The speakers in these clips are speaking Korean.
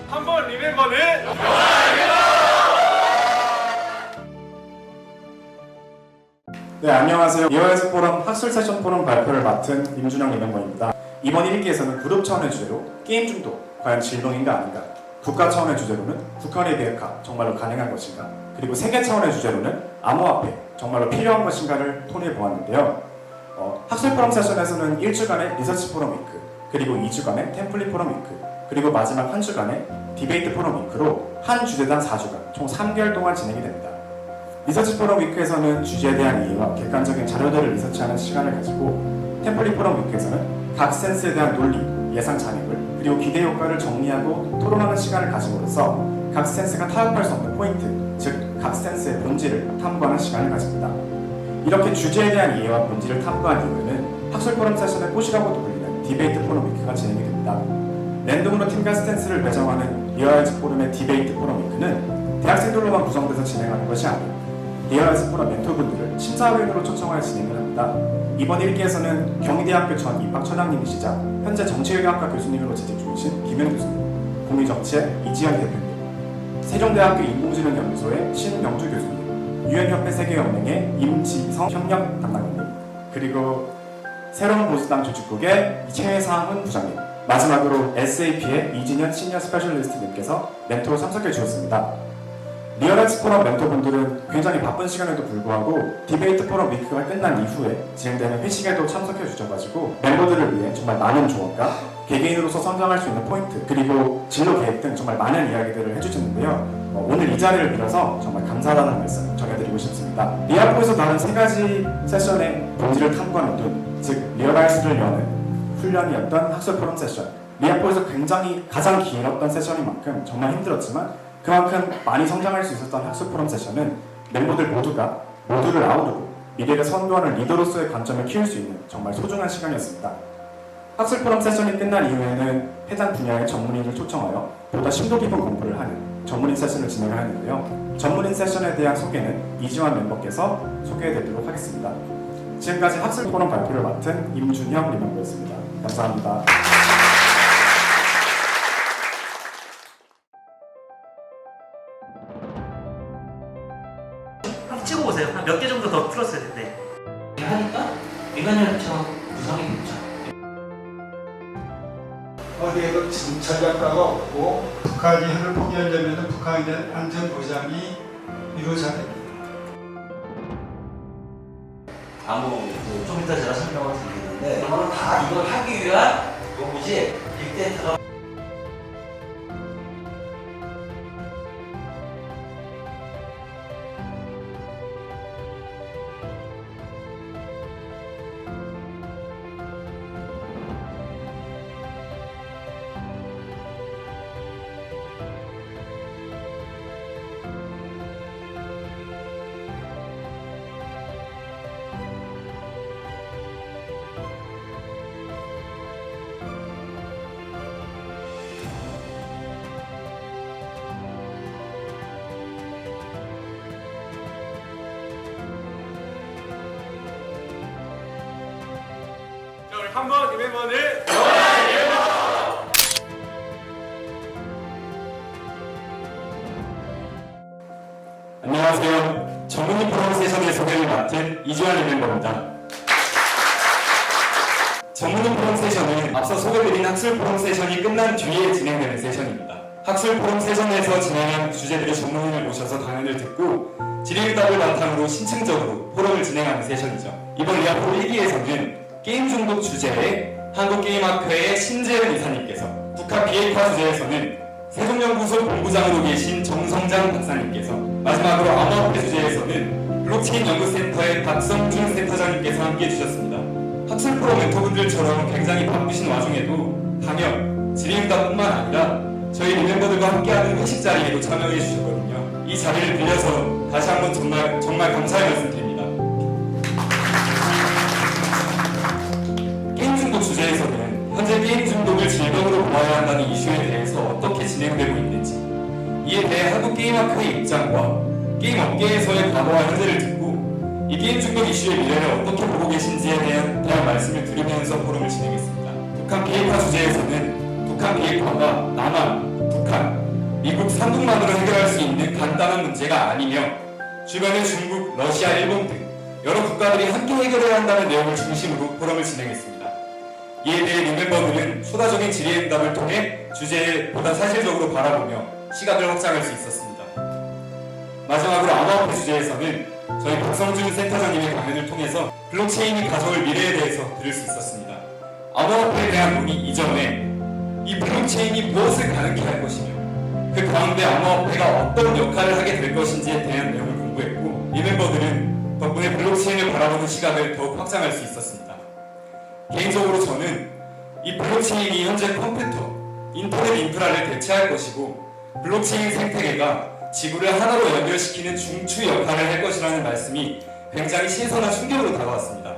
한번 리멤버는 네, 안녕하세요. 리얼스 포럼 학술 세션 포럼 발표를 맡은 임준영 리멤버입니다. 이번 1기에서는 그룹 차원의 주제로 게임 중독, 과연 질병인가 아닌가, 국가 차원의 주제로는 북한의 비핵화, 정말로 가능한 것인가, 그리고 세계 차원의 주제로는 암호화폐, 정말로 필요한 것인가를 토론해 보았는데요. 학술 포럼 세션에서는 1주간의 리서치 포럼 위크, 그리고 2주간의 템플릿 포럼 위크, 그리고 마지막 한 주간의 디베이트 포럼 위크로 한 주제당 4주간, 총 3개월 동안 진행이 됩니다. 리서치 포럼 위크에서는 주제에 대한 이해와 객관적인 자료들을 리서치하는 시간을 가지고, 템플릿 포럼 위크에서는 각 센스에 대한 논리, 예상 잔입을, 그리고 기대 효과를 정리하고 토론하는 시간을 가짐으로써 각 센스가 타협할 수 없는 포인트, 즉 각 센스의 본질을 탐구하는 시간을 가집니다. 이렇게 주제에 대한 이해와 본질을 탐구한 이후에는 학술 포럼 세션의 꽃이라고도 불리는 디베이트 포럼 위크가 진행이 됩니다. 랜덤으로 팀과 스탠스를 배정하는 리얼즈 포럼의 디베이트 포럼 위크는 대학생들로만 구성돼서 진행하는 것이 아니고 리얼즈 포럼 멘토분들을 심사위원으로 초청하여 진행을 합니다. 이번 1기에서는 경희대학교 전 입학처장님이시자 현재 정치외교학과 교수님으로 재직 중이신 김현 교수님, 공유정치의 이지현 대표님, 세종대학교 인공지능연구소의 신명주 교수님, 유엔협회 세계연맹의 임지성 협력 담당님, 그리고 새로운 보수당 조직국의 최상훈 부장님, 마지막으로 SAP의 이진현 시니어 스페셜리스트님께서 멘토로 참석해 주셨습니다. 리얼엑스 포럼 멘토분들은 굉장히 바쁜 시간에도 불구하고 디베이트 포럼 위크가 끝난 이후에 진행되는 회식에도 참석해 주셔가지고 멤버들을 위해 정말 많은 조언과 개개인으로서 성장할 수 있는 포인트, 그리고 진로 계획 등 정말 많은 이야기들을 해주셨는데요. 오늘 이 자리를 빌어서 정말 감사하다는 말씀 전해드리고 싶습니다. 리아포에서 다른 3가지 세션의 본질을 탐구하는 눈, 즉 리얼라이즈를 여는 훈련이었던 학술 포럼 세션. 리아포에서 굉장히 가장 길었던 세션인 만큼 정말 힘들었지만 그만큼 많이 성장할 수 있었던 학술 포럼 세션은 멤버들 모두가 모두를 아우르고 미래를 선도하는 리더로서의 관점을 키울 수 있는 정말 소중한 시간이었습니다. 학술 포럼 세션이 끝난 이후에는 해당 분야의 전문인을 초청하여 보다 심도 깊은 공부를 하는 전문인 세션을 진행하였는데요. 전문인 세션에 대한 소개는 이지환 멤버께서 소개해드리도록 하겠습니다. 지금까지 학술 포럼 발표를 맡은 임준영 리멤버였습니다. 감사합니다. 한번 찍어보세요. 한 몇 개 정도 더 풀었어야 되는데. 하니까 민간연합처럼 구성이 됐죠. 어디에도 지금 전략가가 없고 북한이 핵을 포기하려면 북한에 대한 안전 보장이 이루어져야 됩니다. 좀 이따 제가 설명을 드리겠는데 이거는 다 이걸 하기 위한 요구지 빅데이터가 한번 리멤버는 안녕하세요. 전문인 포럼 세션의 소개를 맡은 이주환 리멤버입니다. 전문인 포럼 세션은 앞서 소개드린 학술 포럼 세션이 끝난 뒤에 진행되는 세션입니다. 학술 포럼 세션에서 진행한 주제들의 전문인을 모셔서 강연을 듣고 질의응답을 바탕으로 신층적으로 포럼을 진행하는 세션이죠. 이번 리아포 1기에서는 게임 중독 주제에 한국게임학회의 신재은 이사님께서, 북한 비핵화 주제에서는 세종연구소 본부장으로 계신 정성장 박사님께서, 마지막으로 암호화폐 주제에서는 블록체인 연구센터의 박성준 센터장님께서 함께해 주셨습니다. 학술 프로 멘토분들처럼 굉장히 바쁘신 와중에도 강연, 질의응답뿐만 아니라 저희 리멤버들과 함께하는 회식 자리에도 참여해 주셨거든요. 이 자리를 빌려서 다시 한번 정말 감사의 말씀 드립니다. 게임 중독 주제에서는 현재 게임 중독을 질병으로 보아야 한다는 이슈에 대해서 어떻게 진행되고 있는지, 이에 대해 한국게임학회의 입장과 게임 업계에서의 과거와 현재를 듣고 이 게임 중독 이슈의 미래를 어떻게 보고 계신지에 대한 말씀을 드리면서 포럼을 진행했습니다. 북한 비핵화 주제에서는 북한 비핵화가 남한, 북한, 미국 삼국만으로 해결할 수 있는 간단한 문제가 아니며 주변의 중국, 러시아, 일본 등 여러 국가들이 함께 해결해야 한다는 내용을 중심으로 포럼을 진행했습니다. 이에 대해 리멤버들은 초다적인 질의 응답을 통해 주제를 보다 사실적으로 바라보며 시각을 확장할 수 있었습니다. 마지막으로 암호화폐 주제에서는 저희 박성준 센터장님의 강연을 통해서 블록체인이 가져올 미래에 대해서 들을 수 있었습니다. 암호화폐에 대한 논의 이전에 이 블록체인이 무엇을 가능케 할 것이며 그 가운데 암호화폐가 어떤 역할을 하게 될 것인지에 대한 내용을 공부했고 리멤버들은 덕분에 블록체인을 바라보는 시각을 더욱 확장할 수 있었습니다. 개인적으로 저는 이 블록체인이 현재 컴퓨터, 인터넷 인프라를 대체할 것이고 블록체인 생태계가 지구를 하나로 연결시키는 중추 역할을 할 것이라는 말씀이 굉장히 신선한 충격으로 다가왔습니다.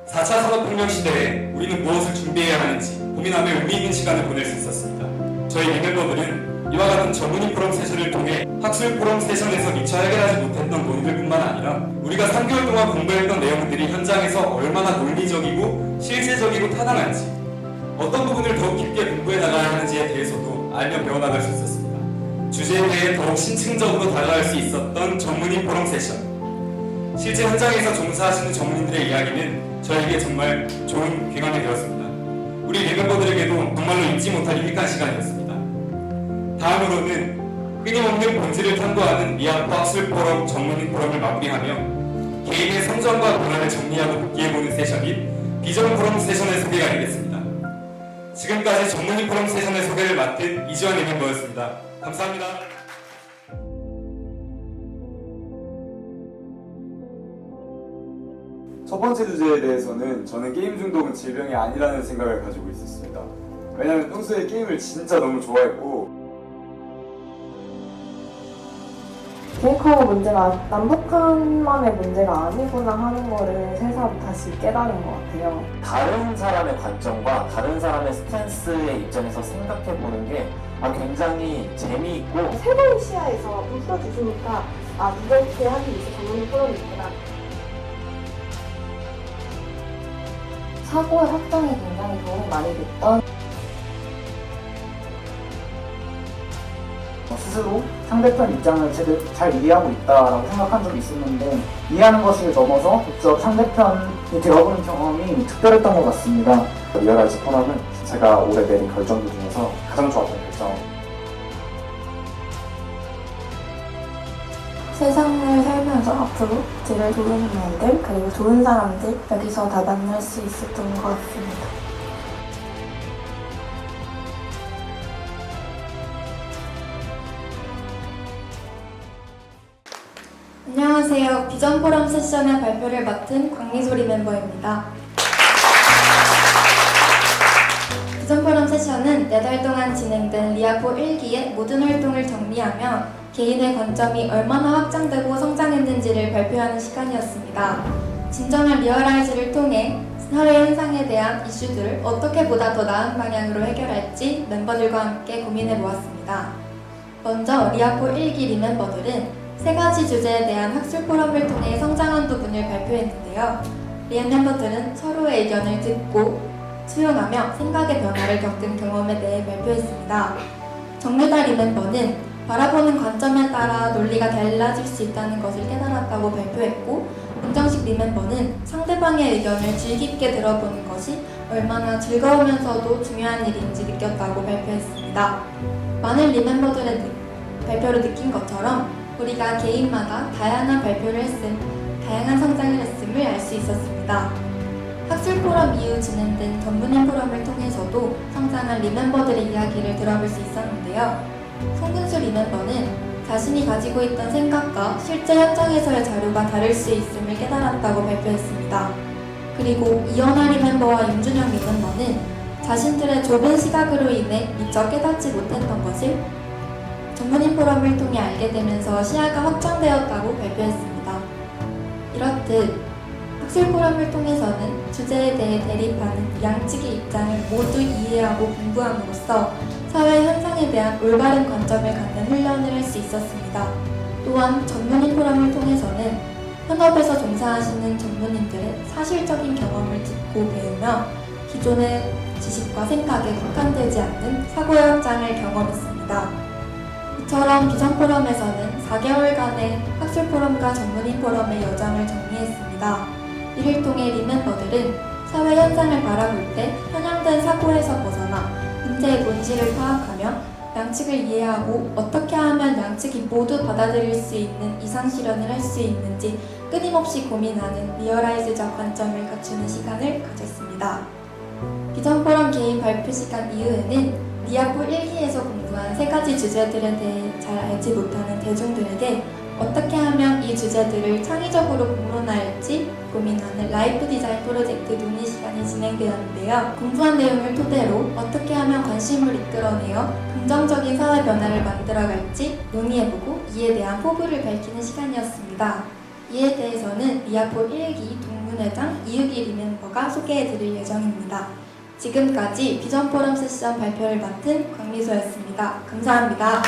4차 산업혁명 시대에 우리는 무엇을 준비해야 하는지 고민하며 의미 있는 시간을 보낼 수 있었습니다. 저희 리멤버들은 이와 같은 전문인 포럼 세션을 통해 학술 포럼 세션에서 미처 해결하지 못했던 논의들뿐만 아니라 우리가 3개월 동안 공부했던 내용들이 현장에서 얼마나 논리적이고 실제적이고 타당한지 어떤 부분을 더욱 깊게 공부해 나가야 하는지에 대해서도 알며 배워나갈 수 있었습니다. 주제에 대해 더욱 심층적으로 다가갈 수 있었던 전문인 포럼 세션. 실제 현장에서 종사하시는 전문인들의 이야기는 저에게 정말 좋은 기관이 되었습니다. 우리 리멤버들에게도 정말로 잊지 못할 유익한 시간이었습니다. 다음으로는 끊임없는 본질을 탐구하는 리아포 학술 포럼 전문인 포럼을 마무리하며 개인의 성장과 변화를 정리하고 복귀해보는 세션인 비전 포럼 세션의 소개가 되겠습니다. 지금까지 전문인 포럼 세션의 소개를 맡은 이주환 리멤버였습니다. 감사합니다. 첫 번째 주제에 대해서는 저는 게임 중독은 질병이 아니라는 생각을 가지고 있었습니다. 왜냐면 평소에 게임을 진짜 너무 좋아했고 비핵화가 문제가 남북한만의 문제가 아니구나 하는 거를 새삼 다시 깨달은 것 같아요. 다른 사람의 관점과 다른 사람의 스탠스의 입장에서 생각해보는 게 굉장히 재미있고 새로운 시야에서 풀어주시니까 이렇게 하기 위해서 전문의 포럼이 있구나. 사고의 확장에 굉장히 도움이 많이 됐던 스스로 상대편 입장을 제대로 잘 이해하고 있다라고 생각한 적이 있었는데 이해하는 것을 넘어서 직접 상대편이 들어보는 경험이 특별했던 것 같습니다. 리얼라이즈 포럼은 제가 올해 내린 결정들 중에서 가장 좋았던 결정. 세상을 살면서 앞으로 제일 좋은 분들 그리고 좋은 사람들 여기서 다 만날 수 있었던 것 같습니다. 안녕하세요. 비전 포럼 세션의 발표를 맡은 광미소리 멤버입니다. 비전 포럼 세션은 4달 동안 진행된 리아포 1기의 모든 활동을 정리하며 개인의 관점이 얼마나 확장되고 성장했는지를 발표하는 시간이었습니다. 진정한 리얼라이즈를 통해 사회 현상에 대한 이슈들을 어떻게 보다 더 나은 방향으로 해결할지 멤버들과 함께 고민해 보았습니다. 먼저 리아포 1기 리멤버들은 3가지 주제에 대한 학술 포럼을 통해 성장한 부분을 발표했는데요. 리멤버들은 서로의 의견을 듣고 수용하며 생각의 변화를 겪은 경험에 대해 발표했습니다. 정유다 리멤버는 바라보는 관점에 따라 논리가 달라질 수 있다는 것을 깨달았다고 발표했고, 은정식 리멤버는 상대방의 의견을 주의 깊게 들어보는 것이 얼마나 즐거우면서도 중요한 일인지 느꼈다고 발표했습니다. 많은 리멤버들의 발표를 느낀 것처럼 우리가 개인마다 다양한 발표를 다양한 성장을 했음을 알 수 있었습니다. 학술 포럼 이후 진행된 전문인 포럼을 통해서도 성장한 리멤버들의 이야기를 들어볼 수 있었는데요. 송근수 리멤버는 자신이 가지고 있던 생각과 실제 현장에서의 자료가 다를 수 있음을 깨달았다고 발표했습니다. 그리고 이현아 리멤버와 임준영 리멤버는 자신들의 좁은 시각으로 인해 미처 깨닫지 못했던 것을 전문인 포럼을 통해 알게 되면서 시야가 확장되었다고 발표했습니다. 이렇듯 학술 포럼을 통해서는 주제에 대해 대립하는 양측의 입장을 모두 이해하고 공부함으로써 사회 현상에 대한 올바른 관점을 갖는 훈련을 할 수 있었습니다. 또한 전문인 포럼을 통해서는 현업에서 종사하시는 전문인들의 사실적인 경험을 듣고 배우며 기존의 지식과 생각에 국한되지 않는 사고의 확장을 경험했습니다. 이처럼 비전 포럼에서는 4개월간의 학술 포럼과 전문인 포럼의 여정을 정리했습니다. 이를 통해 리멤버들은 사회 현상을 바라볼 때 편향된 사고에서 벗어나 문제의 본질을 파악하며 양측을 이해하고 어떻게 하면 양측이 모두 받아들일 수 있는 이상 실현을 할 수 있는지 끊임없이 고민하는 리어라이즈적 관점을 갖추는 시간을 가졌습니다. 비전 포럼 개인 발표 시간 이후에는 리아포 1기에서 공부한 3가지 주제들에 대해 잘 알지 못하는 대중들에게 어떻게 하면 이 주제들을 창의적으로 공론화할지 고민하는 라이프 디자인 프로젝트 논의 시간이 진행되었는데요. 공부한 내용을 토대로 어떻게 하면 관심을 이끌어내어 긍정적인 사회 변화를 만들어갈지 논의해보고 이에 대한 포부를 밝히는 시간이었습니다. 이에 대해서는 리아포 1기 동문회장 이유기 리멤버가 소개해드릴 예정입니다. 지금까지 비전 포럼 세션 발표를 맡은 광미소였습니다. 감사합니다.